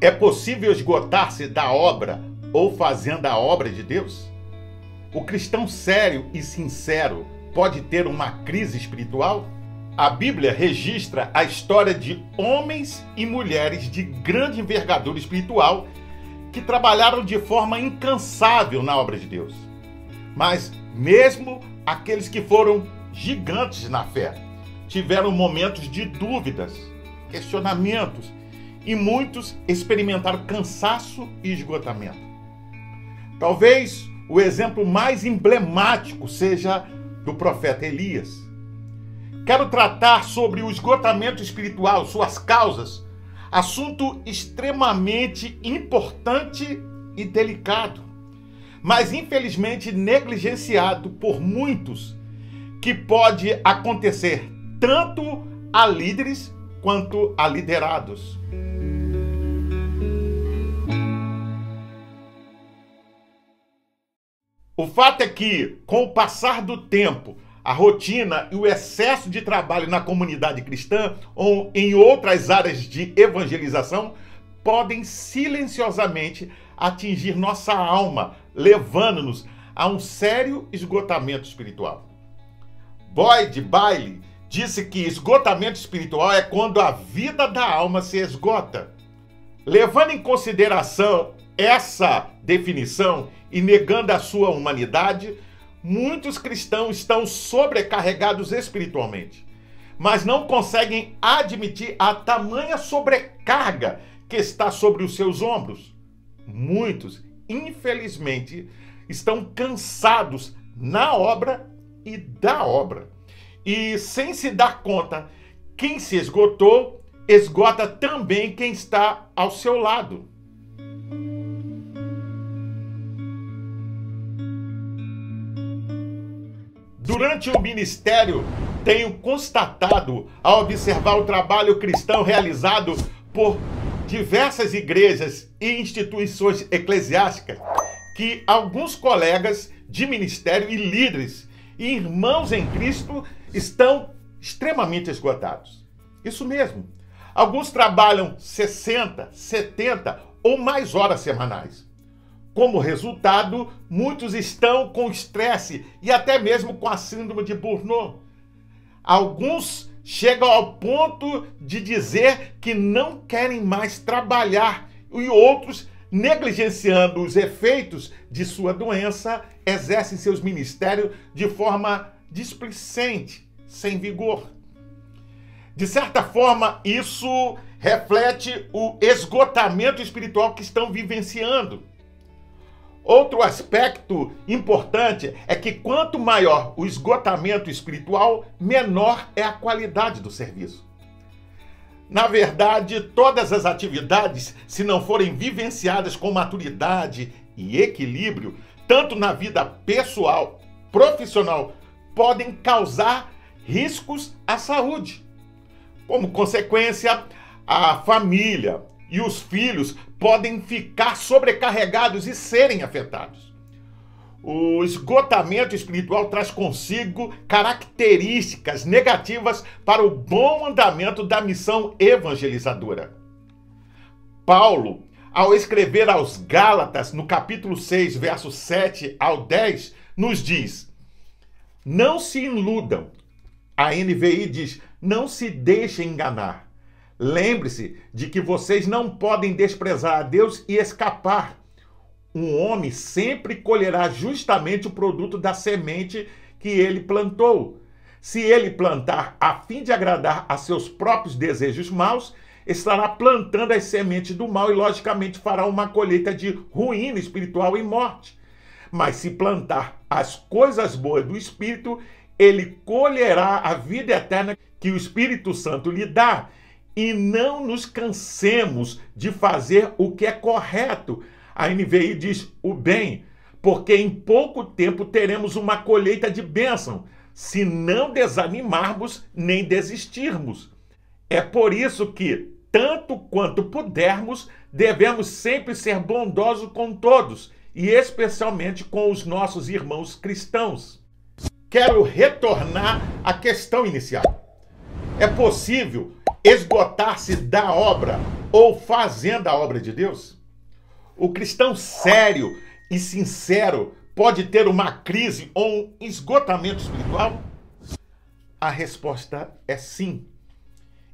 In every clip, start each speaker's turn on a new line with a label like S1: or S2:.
S1: É possível esgotar-se da obra ou fazendo a obra de Deus? O cristão sério e sincero pode ter uma crise espiritual? A Bíblia registra a história de homens e mulheres de grande envergadura espiritual que trabalharam de forma incansável na obra de Deus. Mas mesmo aqueles que foram gigantes na fé tiveram momentos de dúvidas, questionamentos, e muitos experimentaram cansaço e esgotamento. Talvez o exemplo mais emblemático seja do profeta Elias. Quero tratar sobre o esgotamento espiritual, suas causas, assunto extremamente importante e delicado, mas infelizmente negligenciado por muitos, que pode acontecer tanto a líderes quanto a liderados. O fato é que, com o passar do tempo, a rotina e o excesso de trabalho na comunidade cristã ou em outras áreas de evangelização podem silenciosamente atingir nossa alma, levando-nos a um sério esgotamento espiritual. Boyd Bailey disse que esgotamento espiritual é quando a vida da alma se esgota. Levando em consideração essa definição e negando a sua humanidade, muitos cristãos estão sobrecarregados espiritualmente, mas não conseguem admitir a tamanha sobrecarga que está sobre os seus ombros. Muitos, infelizmente, estão cansados na obra e da obra. E sem se dar conta, quem se esgotou, esgota também quem está ao seu lado. Durante o ministério, tenho constatado, ao observar o trabalho cristão realizado por diversas igrejas e instituições eclesiásticas, que alguns colegas de ministério e líderes e irmãos em Cristo estão extremamente esgotados. Isso mesmo. Alguns trabalham 60, 70 ou mais horas semanais. Como resultado, muitos estão com estresse e até mesmo com a síndrome de burnout. Alguns chegam ao ponto de dizer que não querem mais trabalhar e outros, negligenciando os efeitos de sua doença, exercem seus ministérios de forma displicente, sem vigor. De certa forma, isso reflete o esgotamento espiritual que estão vivenciando. Outro aspecto importante é que quanto maior o esgotamento espiritual, menor é a qualidade do serviço. Na verdade, todas as atividades, se não forem vivenciadas com maturidade e equilíbrio, tanto na vida pessoal, profissional, podem causar riscos à saúde. Como consequência, a família e os filhos podem ficar sobrecarregados e serem afetados. O esgotamento espiritual traz consigo características negativas para o bom andamento da missão evangelizadora. Paulo, ao escrever aos Gálatas, no capítulo 6, versos 7 ao 10, nos diz: não se iludam. A NVI diz: não se deixem enganar. Lembre-se de que vocês não podem desprezar a Deus e escapar. Um homem sempre colherá justamente o produto da semente que ele plantou. Se ele plantar a fim de agradar a seus próprios desejos maus, estará plantando as sementes do mal e, logicamente, fará uma colheita de ruína espiritual e morte. Mas se plantar as coisas boas do Espírito, ele colherá a vida eterna que o Espírito Santo lhe dá. E não nos cansemos de fazer o que é correto. A NVI diz o bem, porque em pouco tempo teremos uma colheita de bênção, se não desanimarmos nem desistirmos. É por isso que, tanto quanto pudermos, devemos sempre ser bondosos com todos, e especialmente com os nossos irmãos cristãos. Quero retornar à questão inicial. É possível esgotar-se da obra ou fazendo a obra de Deus? O cristão sério e sincero pode ter uma crise ou um esgotamento espiritual? A resposta é sim.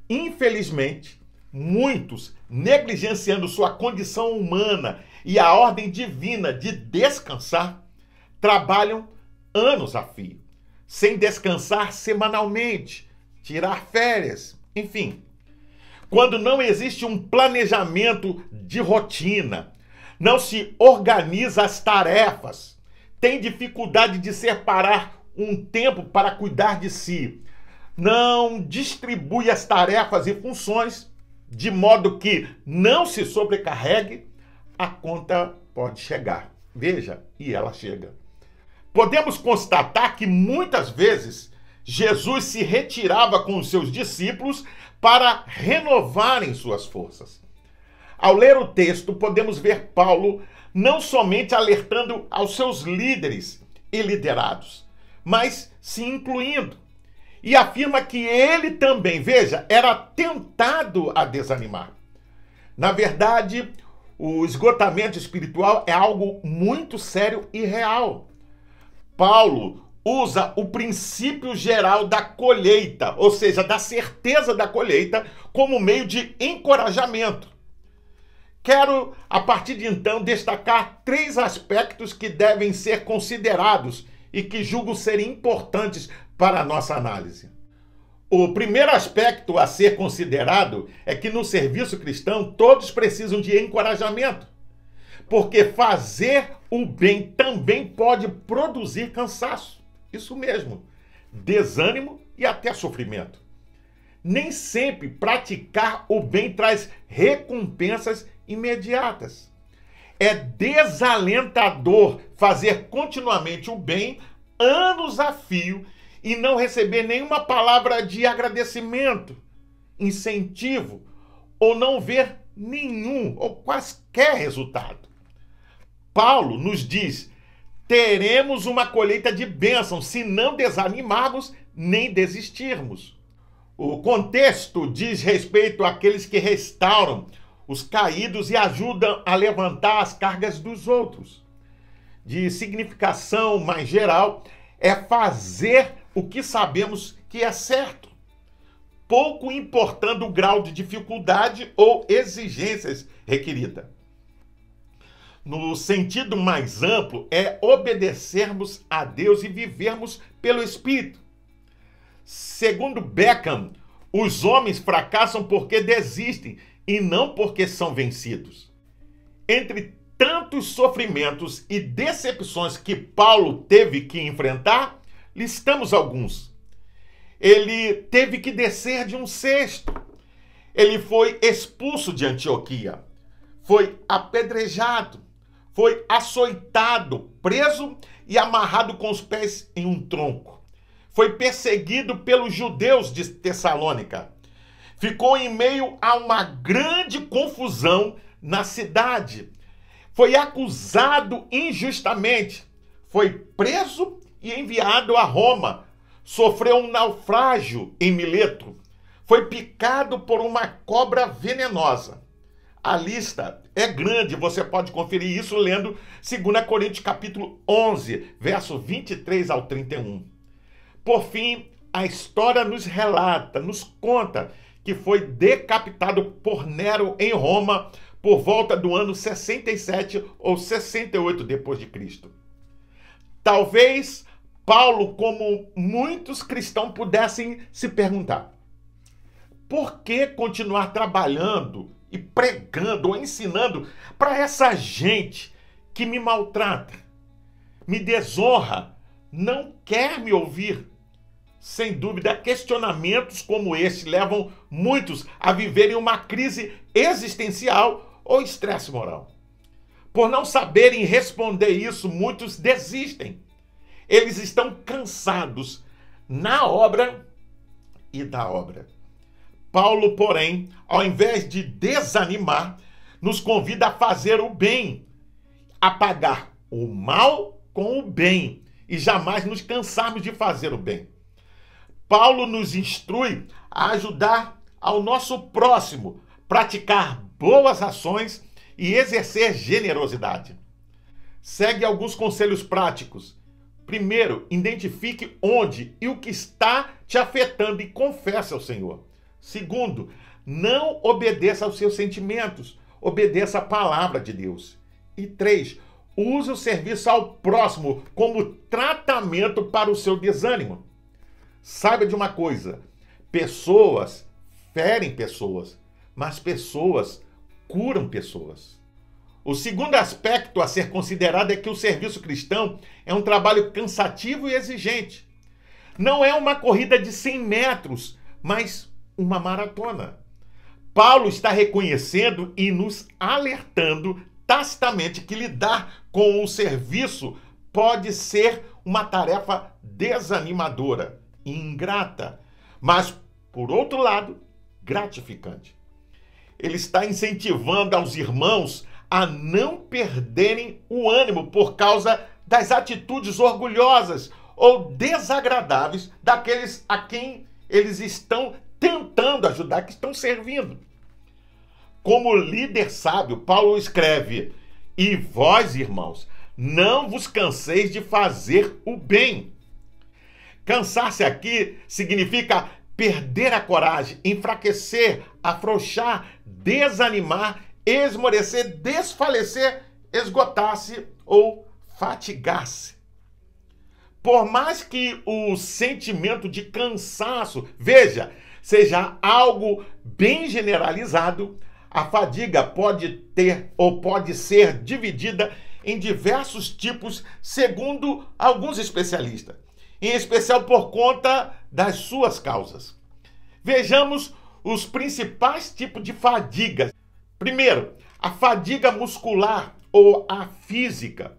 S1: Infelizmente, muitos, negligenciando sua condição humana e a ordem divina de descansar, trabalham anos a fio, sem descansar semanalmente, tirar férias, enfim. Quando não existe um planejamento de rotina, não se organiza as tarefas, tem dificuldade de separar um tempo para cuidar de si, não distribui as tarefas e funções de modo que não se sobrecarregue, a conta pode chegar. Veja, e ela chega. Podemos constatar que muitas vezes Jesus se retirava com os seus discípulos para renovarem suas forças. Ao ler o texto, podemos ver Paulo não somente alertando aos seus líderes e liderados, mas se incluindo. E afirma que ele também, veja, era tentado a desanimar. Na verdade, o esgotamento espiritual é algo muito sério e real. Paulo usa o princípio geral da colheita, ou seja, da certeza da colheita, como meio de encorajamento. Quero, a partir de então, destacar 3 aspectos que devem ser considerados e que julgo serem importantes para a nossa análise. O primeiro aspecto a ser considerado é que no serviço cristão todos precisam de encorajamento, porque fazer o bem também pode produzir cansaço. Isso mesmo, desânimo e até sofrimento. Nem sempre praticar o bem traz recompensas imediatas. É desalentador fazer continuamente o bem, anos a fio, e não receber nenhuma palavra de agradecimento, incentivo, ou não ver nenhum ou quaisquer resultado. Paulo nos diz: teremos uma colheita de bênçãos se não desanimarmos nem desistirmos. O contexto diz respeito àqueles que restauram os caídos e ajudam a levantar as cargas dos outros. De significação mais geral, é fazer o que sabemos que é certo, pouco importando o grau de dificuldade ou exigências requerida. No sentido mais amplo, é obedecermos a Deus e vivermos pelo Espírito. Segundo Beckham, os homens fracassam porque desistem e não porque são vencidos. Entre tantos sofrimentos e decepções que Paulo teve que enfrentar, listamos alguns. Ele teve que descer de um cesto. Ele foi expulso de Antioquia. Foi apedrejado. Foi açoitado, preso e amarrado com os pés em um tronco. Foi perseguido pelos judeus de Tessalônica. Ficou em meio a uma grande confusão na cidade. Foi acusado injustamente. Foi preso e enviado a Roma. Sofreu um naufrágio em Mileto. Foi picado por uma cobra venenosa. A lista é grande, você pode conferir isso lendo 2 Coríntios capítulo 11, verso 23 ao 31. Por fim, a história nos relata, nos conta que foi decapitado por Nero em Roma por volta do ano 67 ou 68 depois de Cristo. Talvez Paulo, como muitos cristãos, pudessem se perguntar: por que continuar trabalhando e pregando ou ensinando para essa gente que me maltrata, me desonra, não quer me ouvir? Sem dúvida, questionamentos como este levam muitos a viverem uma crise existencial ou estresse moral. Por não saberem responder isso, muitos desistem. Eles estão cansados na obra e da obra. Paulo, porém, ao invés de desanimar, nos convida a fazer o bem, a pagar o mal com o bem e jamais nos cansarmos de fazer o bem. Paulo nos instrui a ajudar ao nosso próximo, praticar boas ações e exercer generosidade. Segue alguns conselhos práticos. Primeiro, identifique onde e o que está te afetando e confesse ao Senhor. Segundo, não obedeça aos seus sentimentos, obedeça a palavra de Deus. E 3, use o serviço ao próximo como tratamento para o seu desânimo. Saiba de uma coisa, pessoas ferem pessoas, mas pessoas curam pessoas. O segundo aspecto a ser considerado é que o serviço cristão é um trabalho cansativo e exigente. Não é uma corrida de 100 metros, mas uma maratona. Paulo está reconhecendo e nos alertando tacitamente que lidar com o serviço pode ser uma tarefa desanimadora, ingrata, mas, por outro lado, gratificante. Ele está incentivando aos irmãos a não perderem o ânimo por causa das atitudes orgulhosas ou desagradáveis daqueles a quem eles estão tentando ajudar, que estão servindo. Como líder sábio, Paulo escreve: e vós, irmãos, não vos canseis de fazer o bem. Cansar-se aqui significa perder a coragem, enfraquecer, afrouxar, desanimar, esmorecer, desfalecer, esgotar-se ou fatigar-se. Por mais que o sentimento de cansaço, veja, seja algo bem generalizado, a fadiga pode ter ou pode ser dividida em diversos tipos, segundo alguns especialistas, em especial por conta das suas causas. Vejamos os principais tipos de fadiga. Primeiro, a fadiga muscular ou a física.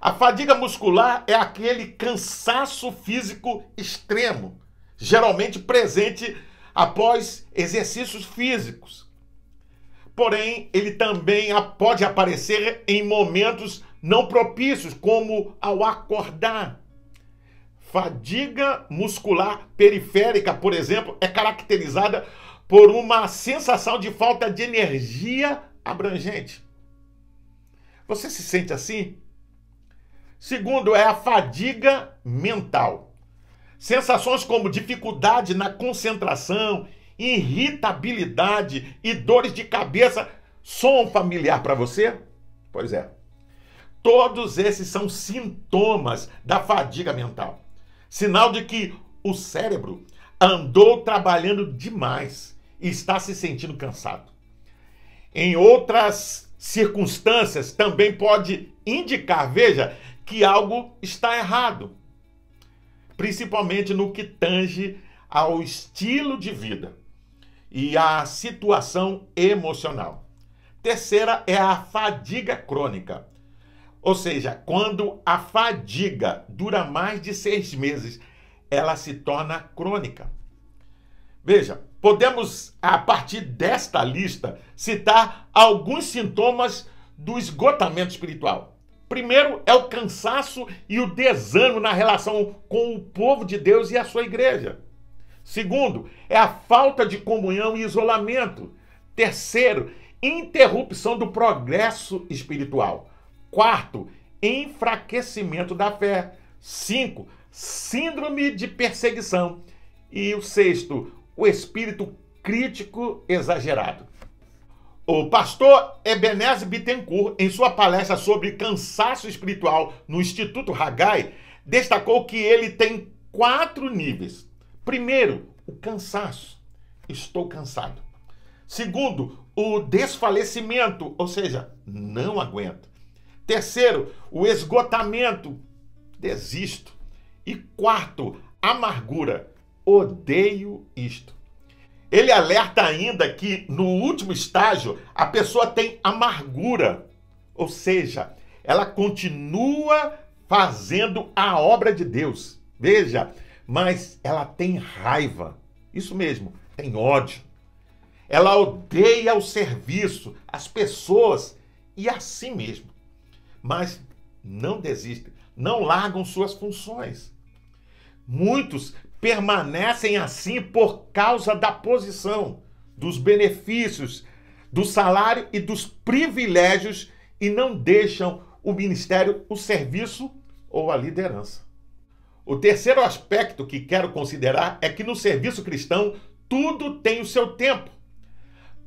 S1: A fadiga muscular é aquele cansaço físico extremo, geralmente presente após exercícios físicos. Porém, ele também pode aparecer em momentos não propícios, como ao acordar. Fadiga muscular periférica, por exemplo, é caracterizada por uma sensação de falta de energia abrangente. Você se sente assim? Segundo, é a fadiga mental. Sensações como dificuldade na concentração, irritabilidade e dores de cabeça soam familiar para você? Pois é. Todos esses são sintomas da fadiga mental. Sinal de que o cérebro andou trabalhando demais e está se sentindo cansado. Em outras circunstâncias, também pode indicar, veja, que algo está errado, principalmente no que tange ao estilo de vida e à situação emocional. Terceira é a fadiga crônica, ou seja, quando a fadiga dura mais de 6 meses, ela se torna crônica. Veja, podemos, a partir desta lista, citar alguns sintomas do esgotamento espiritual. Primeiro é o cansaço e o desânimo na relação com o povo de Deus e a sua igreja. Segundo, é a falta de comunhão e isolamento. Terceiro, interrupção do progresso espiritual. Quarto, enfraquecimento da fé. 5, síndrome de perseguição. E o sexto, o espírito crítico exagerado. O pastor Ebenezer Bittencourt, em sua palestra sobre cansaço espiritual no Instituto Haggai, destacou que ele tem 4 níveis. Primeiro, o cansaço. Estou cansado. Segundo, o desfalecimento, ou seja, não aguento. Terceiro, o esgotamento. Desisto. E quarto, amargura. Odeio isto. Ele alerta ainda que, no último estágio, a pessoa tem amargura, ou seja, ela continua fazendo a obra de Deus. Veja, mas ela tem raiva, isso mesmo, tem ódio. Ela odeia o serviço, as pessoas e a si mesmo. Mas não desistem, não largam suas funções. Muitos permanecem assim por causa da posição, dos benefícios, do salário e dos privilégios e não deixam o ministério, o serviço ou a liderança. O terceiro aspecto que quero considerar é que no serviço cristão tudo tem o seu tempo.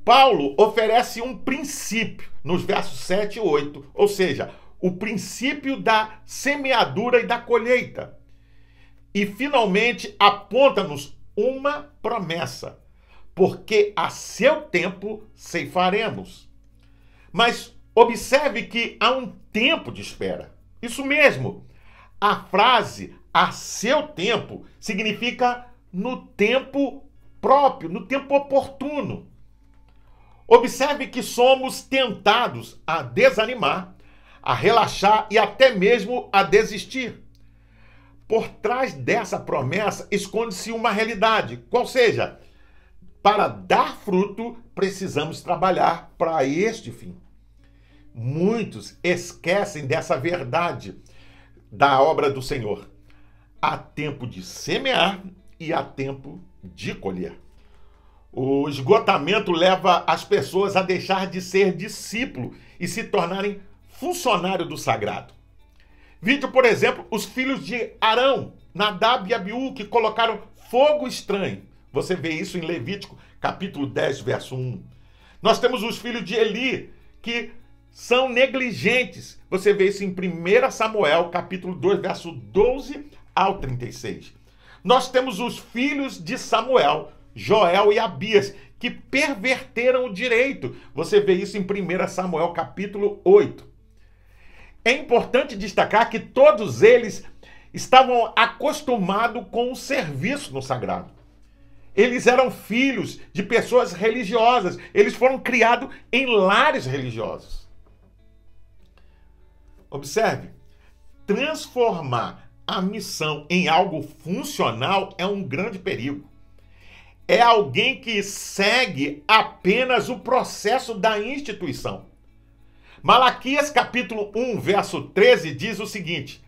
S1: Paulo oferece um princípio nos versos 7 e 8, ou seja, o princípio da semeadura e da colheita. E finalmente aponta-nos uma promessa, porque a seu tempo ceifaremos. Mas observe que há um tempo de espera. Isso mesmo, a frase a seu tempo significa no tempo próprio, no tempo oportuno. Observe que somos tentados a desanimar, a relaxar e até mesmo a desistir. Por trás dessa promessa esconde-se uma realidade, qual seja, para dar fruto precisamos trabalhar para este fim. Muitos esquecem dessa verdade da obra do Senhor. Há tempo de semear e há tempo de colher. O esgotamento leva as pessoas a deixar de ser discípulo e se tornarem funcionário do sagrado. Vide, por exemplo, os filhos de Arão, Nadab e Abiú, que colocaram fogo estranho. Você vê isso em Levítico, capítulo 10, verso 1. Nós temos os filhos de Eli, que são negligentes. Você vê isso em 1 Samuel, capítulo 2, verso 12 ao 36. Nós temos os filhos de Samuel, Joel e Abias, que perverteram o direito. Você vê isso em 1 Samuel, capítulo 8. É importante destacar que todos eles estavam acostumados com o serviço no sagrado. Eles eram filhos de pessoas religiosas. Eles foram criados em lares religiosos. Observe, transformar a missão em algo funcional é um grande perigo. É alguém que segue apenas o processo da instituição. Malaquias capítulo 1, verso 13 diz o seguinte: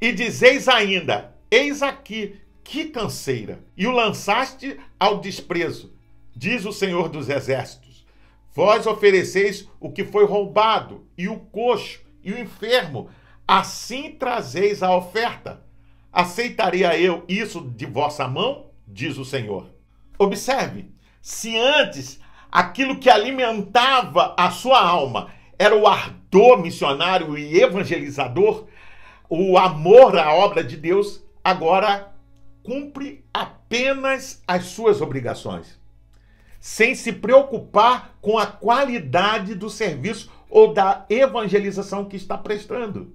S1: e dizeis ainda, eis aqui, que canseira, e o lançaste ao desprezo, diz o Senhor dos Exércitos. Vós ofereceis o que foi roubado, e o coxo, e o enfermo, assim trazeis a oferta. Aceitaria eu isso de vossa mão? Diz o Senhor. Observe, se antes aquilo que alimentava a sua alma era o ardor missionário e evangelizador, o amor à obra de Deus, agora cumpre apenas as suas obrigações, sem se preocupar com a qualidade do serviço ou da evangelização que está prestando.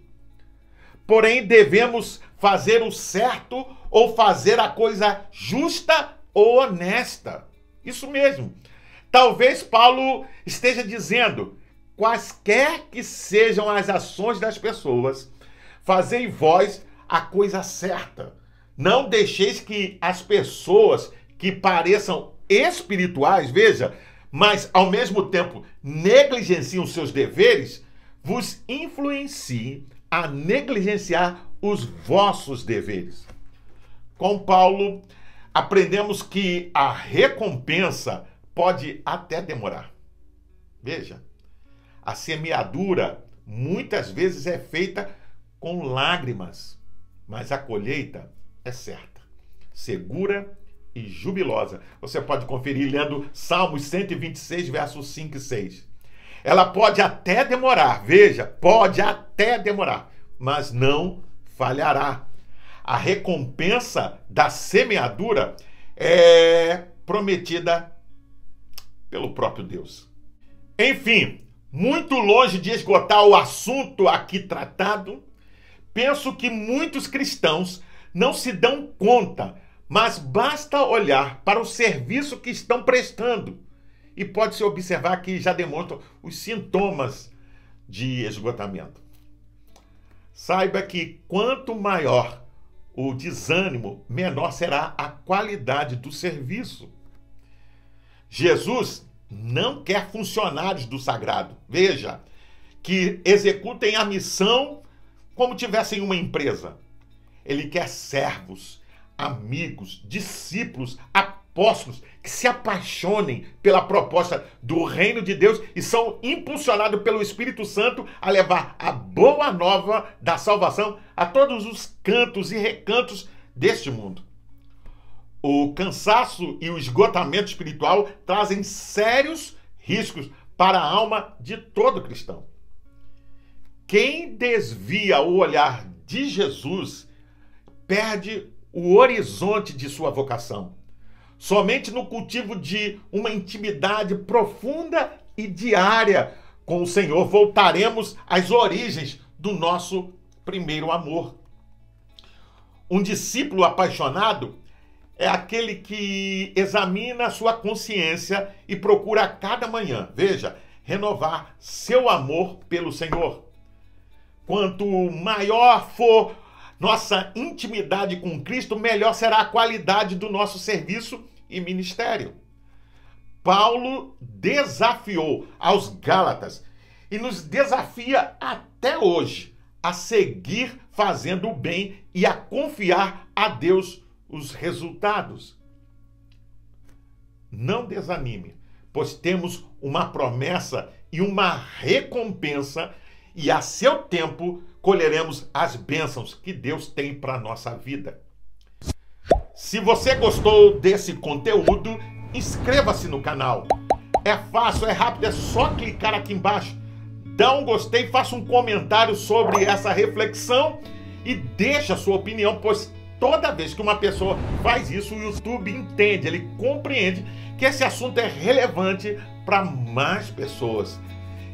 S1: Porém, devemos fazer o certo ou fazer a coisa justa ou honesta. Isso mesmo. Talvez Paulo esteja dizendo, quaisquer que sejam as ações das pessoas, fazei vós a coisa certa. Não deixeis que as pessoas que pareçam espirituais, veja, mas ao mesmo tempo negligenciam seus deveres, vos influenciem a negligenciar os vossos deveres. Com Paulo, aprendemos que a recompensa pode até demorar. Veja, a semeadura muitas vezes é feita com lágrimas, mas a colheita é certa, segura e jubilosa. Você pode conferir lendo Salmos 126, versos 5 e 6. Ela pode até demorar, veja, pode até demorar, mas não falhará. A recompensa da semeadura é prometida pelo próprio Deus. Enfim, muito longe de esgotar o assunto aqui tratado, penso que muitos cristãos não se dão conta, mas basta olhar para o serviço que estão prestando e pode-se observar que já demonstram os sintomas de esgotamento. Saiba que quanto maior o desânimo, menor será a qualidade do serviço. Jesus não quer funcionários do sagrado, veja, que executem a missão como tivessem uma empresa. Ele quer servos, amigos, discípulos, apóstolos, apóstolos que se apaixonem pela proposta do reino de Deus e são impulsionados pelo Espírito Santo a levar a boa nova da salvação a todos os cantos e recantos deste mundo. O cansaço e o esgotamento espiritual trazem sérios riscos para a alma de todo cristão. Quem desvia o olhar de Jesus perde o horizonte de sua vocação. Somente no cultivo de uma intimidade profunda e diária com o Senhor voltaremos às origens do nosso primeiro amor. Um discípulo apaixonado é aquele que examina a sua consciência e procura a cada manhã, veja, renovar seu amor pelo Senhor. Quanto maior for nossa intimidade com Cristo, melhor será a qualidade do nosso serviço e ministério. Paulo desafiou aos Gálatas e nos desafia até hoje a seguir fazendo o bem e a confiar a Deus os resultados. Não desanime, pois temos uma promessa e uma recompensa e a seu tempo colheremos as bênçãos que Deus tem para a nossa vida. Se você gostou desse conteúdo, inscreva-se no canal. É fácil, é rápido, é só clicar aqui embaixo. Dá um gostei, faça um comentário sobre essa reflexão e deixe a sua opinião, pois toda vez que uma pessoa faz isso, o YouTube entende, ele compreende que esse assunto é relevante para mais pessoas.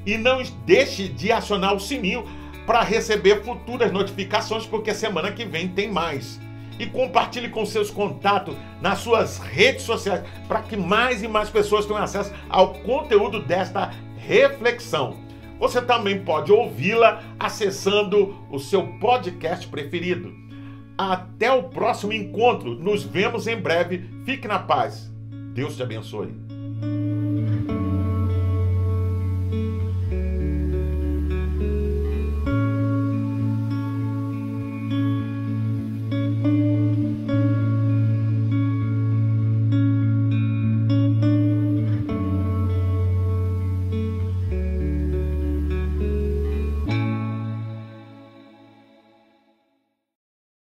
S1: E não deixe de acionar o sininho para receber futuras notificações, porque semana que vem tem mais. E compartilhe com seus contatos nas suas redes sociais para que mais e mais pessoas tenham acesso ao conteúdo desta reflexão. Você também pode ouvi-la acessando o seu podcast preferido. Até o próximo encontro. Nos vemos em breve. Fique na paz. Deus te abençoe.